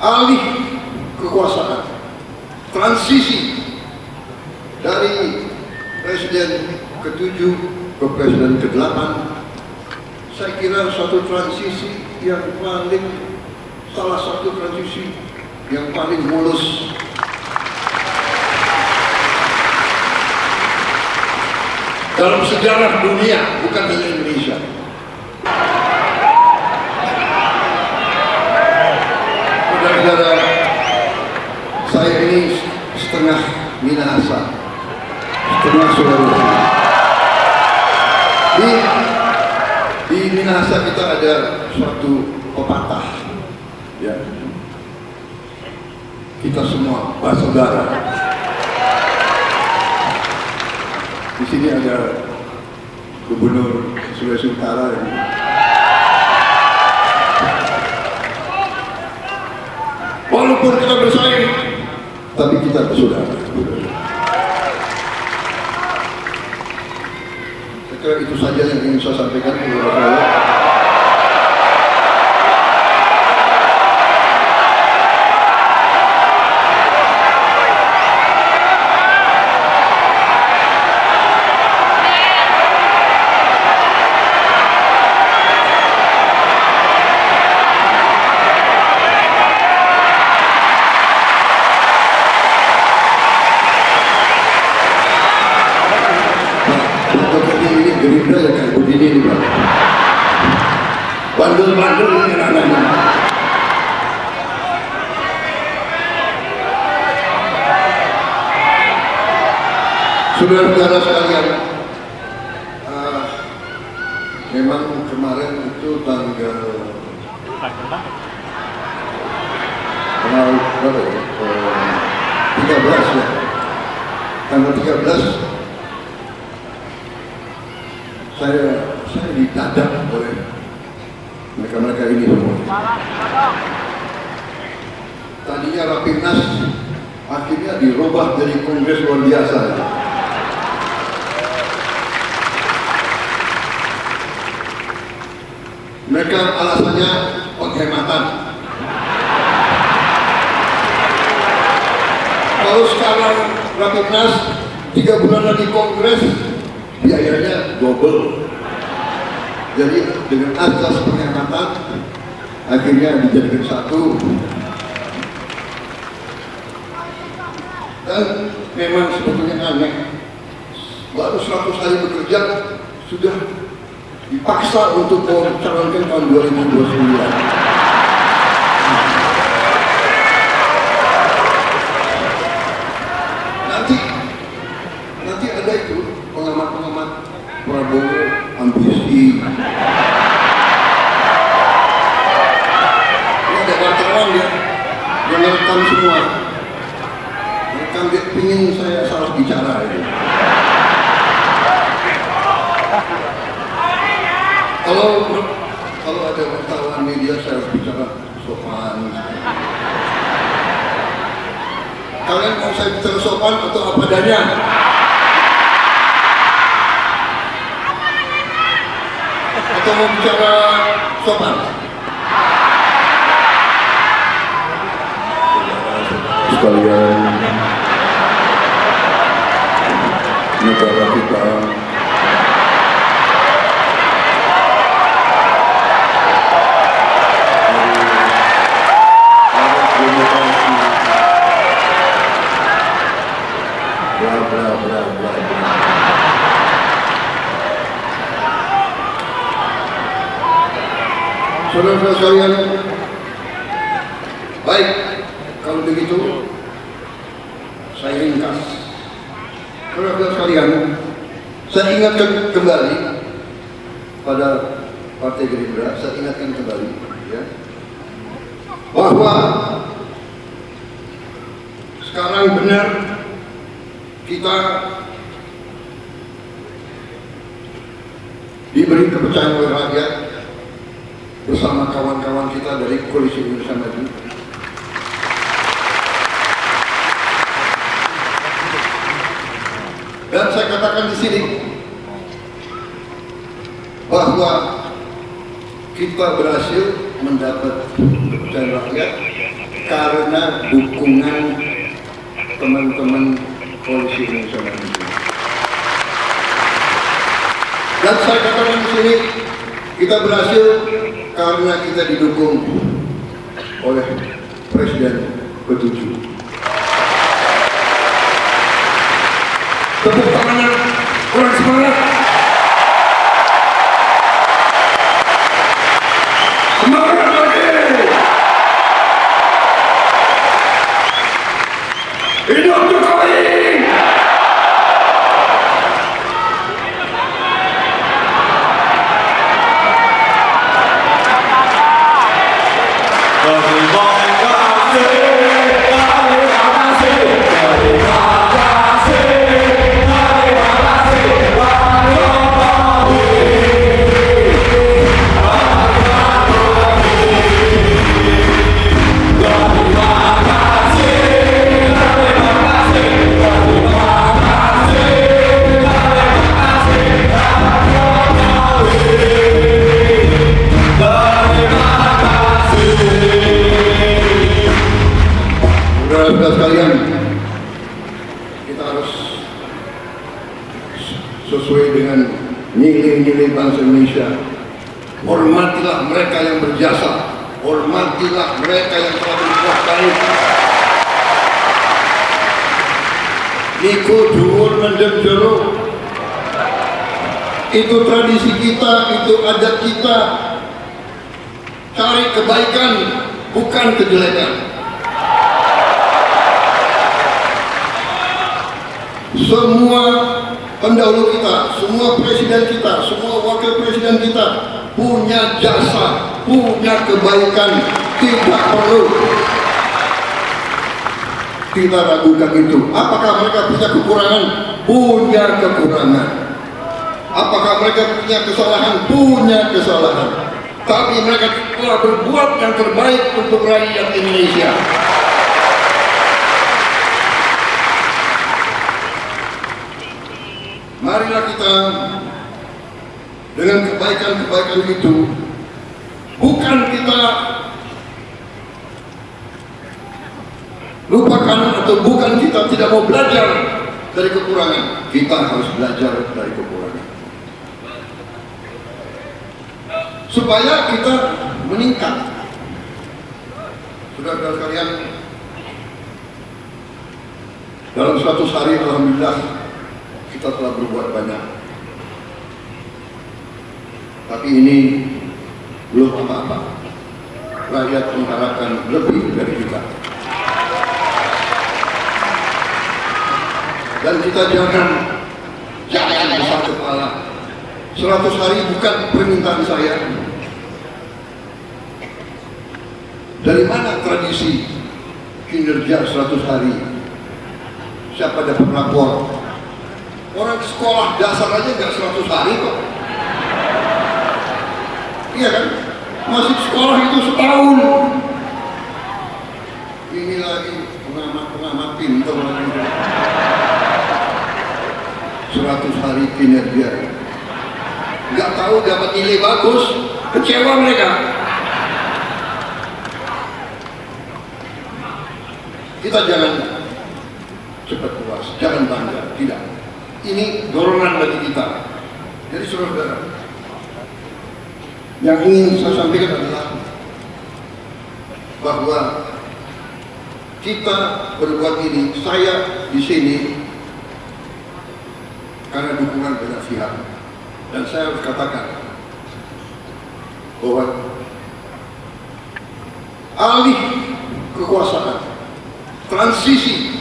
alih kekuasaan, transisi dari presiden ke-7 ke presiden ke-8, saya kira suatu transisi yang salah satu transisi yang paling mulus dalam sejarah dunia, bukan hanya Indonesia. Saudara-saudara, saya ini setengah Minahasa, setengah Sulawesi. Di Minahasa kita ada suatu pepatah, ya. Kita semua bersaudara. Di sini ada Gubernur Sulawesi Utara yang walaupun kita bersaing, tapi kita bersaudara. Saya kira itu saja yang ingin saya sampaikan kepada saya. Gerindra ya kayak begini nih Pak, bandel-bandel ini anak-anaknya. Saudara-saudara sekalian, memang kemarin itu tanggal berapa ya? 13 ya, tanggal 13 saya didadak oleh mereka ini semua. Tadinya Rapimnas akhirnya dirubah jadi kongres luar biasa. Mereka alasannya penghematan. Kalau sekarang Rapimnas 3 bulan lagi kongres, biayanya double. Jadi dengan asas penghematan akhirnya dijadikan satu. Dan memang sebetulnya aneh, baru 100 hari bekerja sudah dipaksa untuk mencalonkan tahun 2029. Nanti ada itu pengamat-pengamat Prabowo ambisi. Ini ada wartawan ya, yang merekam semua. Merekam dia pingin saya salah bicara ini. Kalau ada wartawan media saya harus bicara sopan. Kalian mau saya bicara sopan atau apa adanya? Atau mau bicara sopan? Sekalian, negara kita saudara-saudara sekalian, baik, kalau begitu saya ringkas. Saudara-saudara sekalian, saya ingatkan kembali pada Partai Gerindra, saya ingatkan kembali ya, bahwa sekarang benar kita diberi kepercayaan oleh rakyat bersama kawan-kawan kita dari Koalisi Indonesia Maju. Dan saya katakan di sini bahwa kita berhasil mendapat kepercayaan rakyat karena dukungan teman-teman Koalisi Indonesia Maju. Dan saya katakan di sini, kita berhasil karena kita didukung oleh Presiden ke-7. Tepuk tangannya, kurang semangat. Semangat lagi. Hidup Jokowi. Saudara-saudara sekalian, kita harus sesuai dengan nilai-nilai bangsa Indonesia. Hormatilah mereka yang berjasa, hormatilah mereka yang telah berbuat baik. Niku dhuwur mendem jero. Itu tradisi kita, itu adat kita. Cari kebaikan, bukan kejelekan. Semua pendahulu kita, semua presiden kita, semua wakil presiden kita punya jasa, punya kebaikan. Tidak perlu kita ragukan itu. Apakah mereka punya kekurangan? Punya kekurangan. Apakah mereka punya kesalahan? Punya kesalahan. Tapi mereka telah berbuat yang terbaik untuk rakyat Indonesia. Marilah kita dengan kebaikan-kebaikan itu, bukan kita lupakan atau bukan kita tidak mau belajar dari kekurangan. Kita harus belajar dari kekurangan supaya kita meningkat. Saudara-saudara sekalian, dalam 100 hari alhamdulillah kita telah berbuat banyak, tapi ini belum apa-apa. Rakyat mengharapkan lebih dari kita, dan kita jangan besar kepala. 100 hari bukan permintaan saya. Dari mana tradisi kinerja 100 hari? Siapa dapat lapor? Orang sekolah dasar aja nggak 100 hari kok. Iya kan? Masih sekolah itu setahun. Ini lagi pengamat pintar lagi. 100 hari kinerja. Nggak tahu dapat nilai bagus, kecewa mereka. Kita jangan cepat puas, jangan bangga, tidak. Ini dorongan bagi kita. Jadi saudara-saudara, yang ingin saya sampaikan adalah bahwa kita berbuat ini, saya di sini karena dukungan banyak pihak, dan saya harus katakan bahwa alih kekuasaan, transisi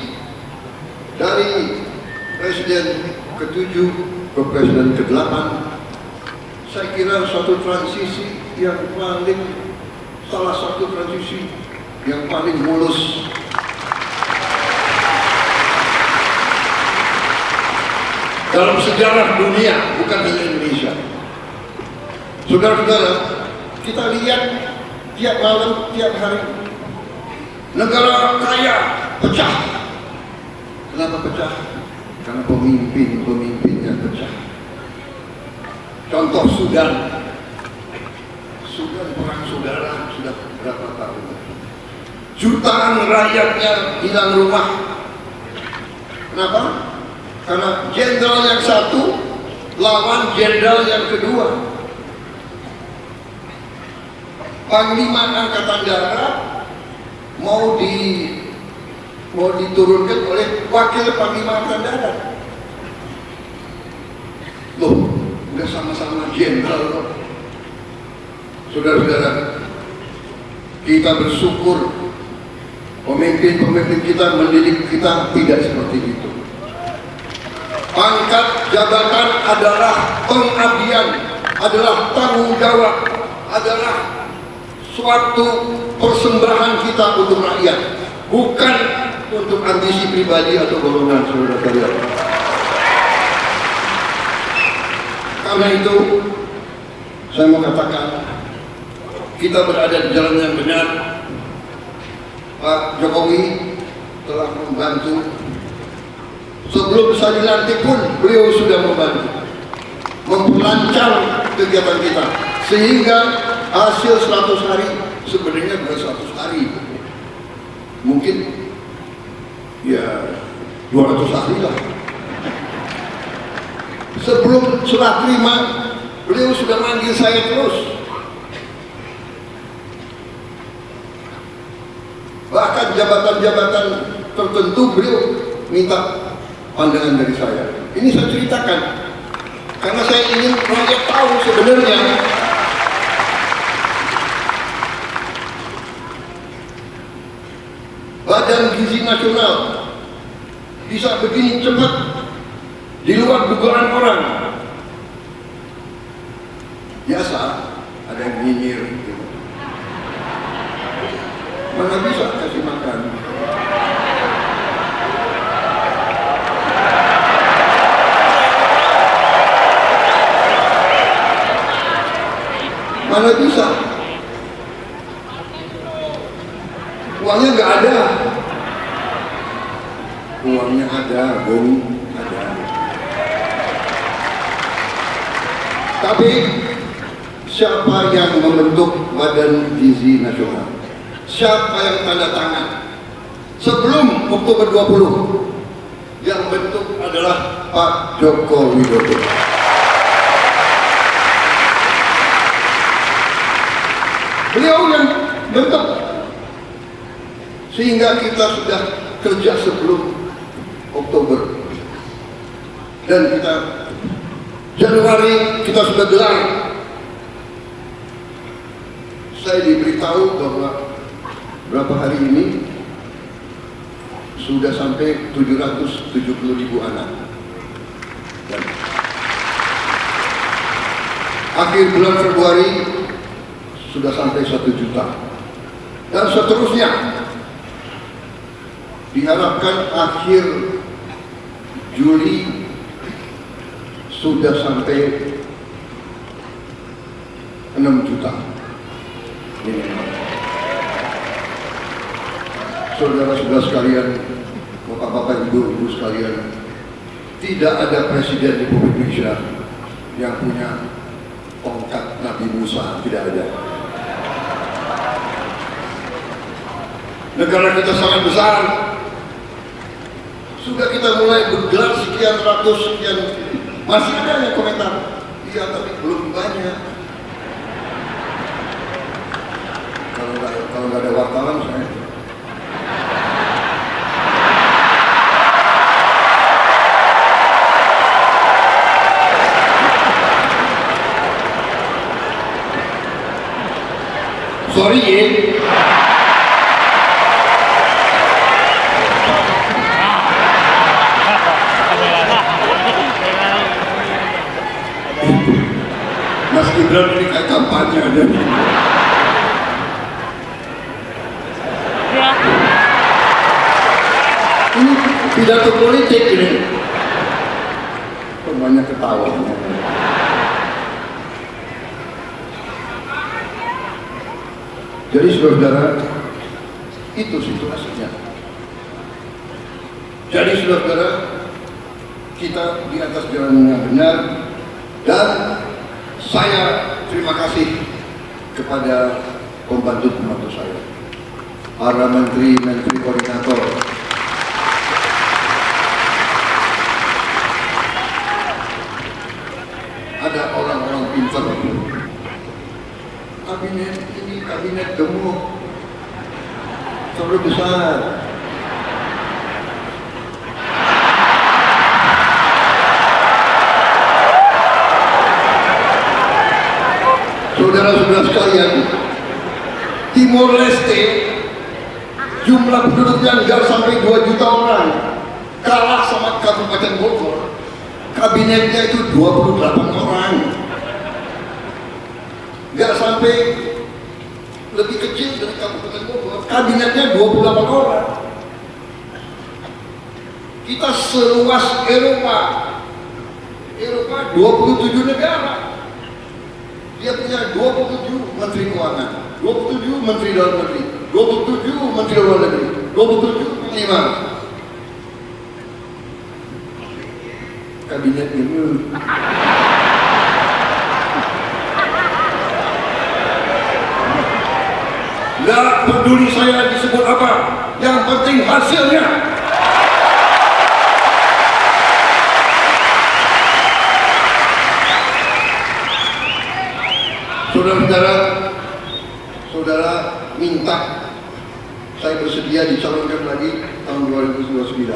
dari Presiden ke-7 ke Presiden ke-8, saya kira suatu transisi yang salah satu transisi yang paling mulus. Dalam sejarah dunia, bukan hanya Indonesia. Saudara-saudara, kita lihat tiap malam, tiap hari, negara kaya pecah. Kenapa pecah? Karena pemimpin-pemimpinnya pecah. Contoh Sudan perang saudara sudah berapa tahun? jutaan rakyatnya hilang rumah. Kenapa? Karena jenderal yang satu lawan jenderal yang kedua. Panglima Angkatan Darat mau diturunkan oleh wakil Panglima Angkatan Darat. Loh, udah sama-sama jenderal. Saudara-saudara, kita bersyukur pemimpin-pemimpin kita mendidik kita tidak seperti itu. Pangkat jabatan adalah pengabdian, adalah tanggung jawab, adalah suatu persembahan kita untuk rakyat, bukan untuk ambisi pribadi atau golongan, saudara-saudara. Karena itu, saya mau katakan, kita berada di jalan yang benar. Pak Jokowi telah membantu. Sebelum saya dilantik pun beliau sudah membantu memperlancar kegiatan kita, sehingga hasil 100 hari sebenarnya bukan 100 hari, mungkin ya 200 hari lah. Sebelum serah terima beliau sudah manggil saya terus. Bahkan jabatan-jabatan tertentu beliau minta pandangan dari saya. Ini saya ceritakan karena saya ingin rakyat tahu sebenarnya Badan Gizi Nasional bisa begini cepat di luar dugaan orang. Biasa ada yang nyinyir gitu. Mana bisa kasih makan? Mana bisa? Uangnya nggak ada. Uangnya ada, Bung, ada. Tapi siapa yang membentuk Badan Gizi Nasional? Siapa yang tanda tangan? Sebelum Oktober 20 yang bentuk adalah Pak Joko Widodo. Beliau yang bentuk, sehingga kita sudah kerja sebelum Oktober, dan kita Januari kita sudah gelar. Saya diberitahu bahwa berapa hari ini sudah sampai 770.000 anak. Dan akhir bulan Februari sudah sampai 1 juta. Dan seterusnya. Diharapkan akhir Juli sudah sampai 6 juta minimal. Saudara-saudara sekalian, bapak-bapak, ibu-ibu sekalian, tidak ada presiden Republik Indonesia yang punya tongkat Nabi Musa, tidak ada. Negara kita sangat besar. Sudah kita mulai bergelar sekian ratus, sekian, masih ada yang komentar, iya tapi belum banyak. Kalau nggak ada wartawan saya. Sorry ya. Mas Gibran ini kayak kampanye aja. Ini pidato politik ini. Banyak ketawa. Jadi saudara, itu situasinya. Jadi saudara, kita di atas jalan yang benar, dan saya terima kasih kepada pembantu-pembantu saya. para menteri-menteri koordinator, ada orang-orang pintar. Kabinet ini kabinet gemuk, terlalu besar. Saudara-saudara sekalian, Timor Leste jumlah penduduknya nggak sampai 2 juta orang, kalah sama Kabupaten Bogor. Kabinetnya itu 28 orang, nggak sampai, lebih kecil dari Kabupaten Bogor. Kabinetnya 28 orang. Kita seluas Eropa 27 negara. Dia punya 27 menteri keuangan, 27 menteri dalam negeri, 27 menteri luar negeri, 27 panglima. Kabinet ini nggak peduli saya disebut apa, yang penting hasilnya. Saudara minta saya bersedia dicalonkan lagi tahun 2029.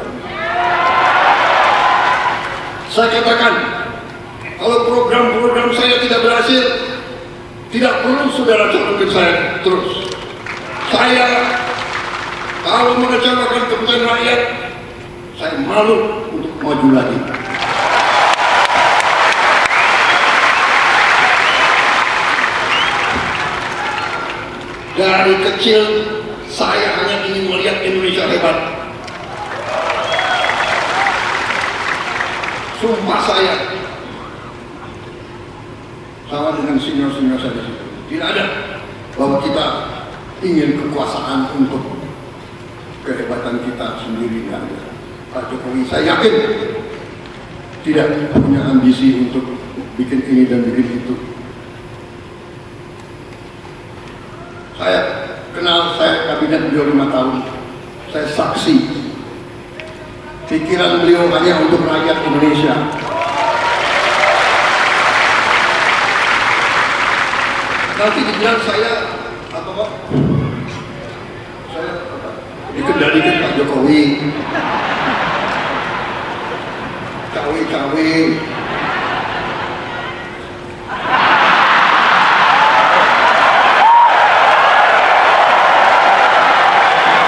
Saya katakan, kalau program-program saya tidak berhasil, tidak perlu saudara calonkan saya terus. Saya kalau mengecewakan kepentingan rakyat, saya malu untuk maju lagi. Dari kecil saya hanya ingin melihat Indonesia hebat. Sumpah saya, sama dengan senior-senior saya di situ, tidak ada bahwa kita ingin kekuasaan untuk kehebatan kita sendiri, tidak ada. Pak Jokowi saya yakin tidak punya ambisi untuk bikin ini dan bikin itu. Saya kenal, saya kabinet beliau 5 tahun, saya saksi pikiran beliau hanya untuk rakyat Indonesia. Nanti dibilang saya apa Pak? Saya apa? Dikendalikan Pak Jokowi, cawe-cawe.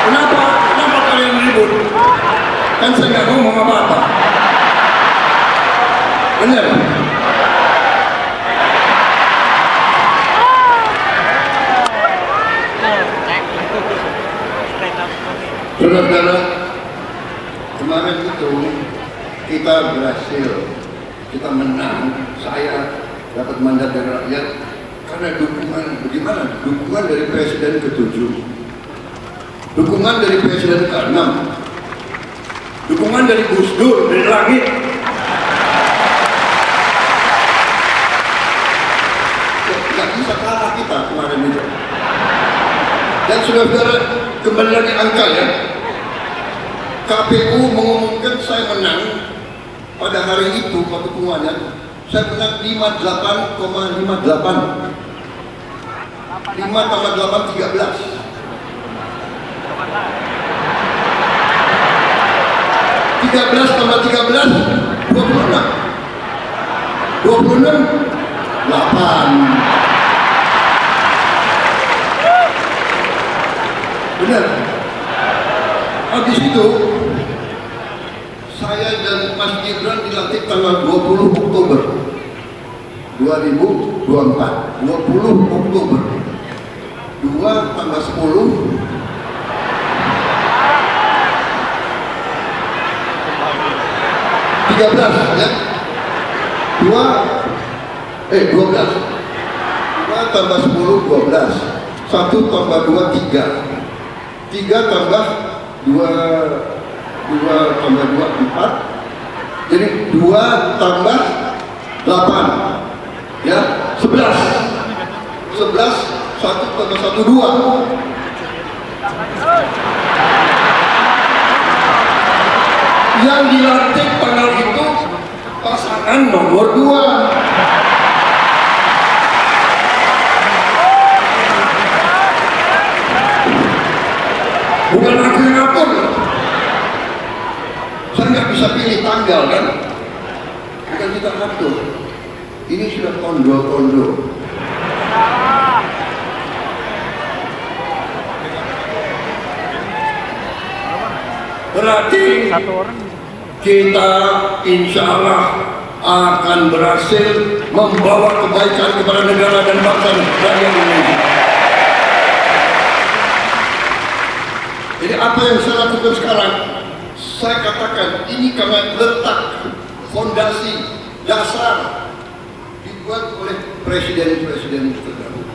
Kenapa kalian ribut? Kan saya nggak ngomong apa-apa. Benar? Saudara-saudara, kemarin itu kita berhasil, kita menang, saya dapat mandat dari rakyat karena dukungan, bagaimana? Dukungan dari Presiden ke-7, dukungan dari Presiden ke-6, dukungan dari Gus Dur, dari langit. Tidak bisa kalah kita kemarin itu. Dan saudara-saudara, kembali lagi angka ya, KPU mengumumkan saya menang pada hari itu, waktu pengumumannya saya menang 58,58, 5 tambah 8 13, 13 tambah 13 26 8. Benar. Habis itu saya dan Mas Gibran dilantik tanggal 20 Oktober 2024. 20 Oktober 2 tambah 10 13 ya. 12 2 tambah 10 12, 1 tambah 2 3, 3 tambah 2 tambah 2 4, jadi 2 tambah 8 ya, 11, 1 tambah 1 2, Yang dilantik tanggal itu pasangan nomor 2. Bukan aku yang atur. Saya nggak bisa pilih tanggal kan? Bukan kita atur. Ini sudah kondo-kondo. Berarti kita insya Allah akan berhasil membawa kebaikan kepada negara dan bangsa rakyat Indonesia. Jadi apa yang saya lakukan sekarang, saya katakan ini karena letak fondasi dasar dibuat oleh presiden-presiden terdahulu.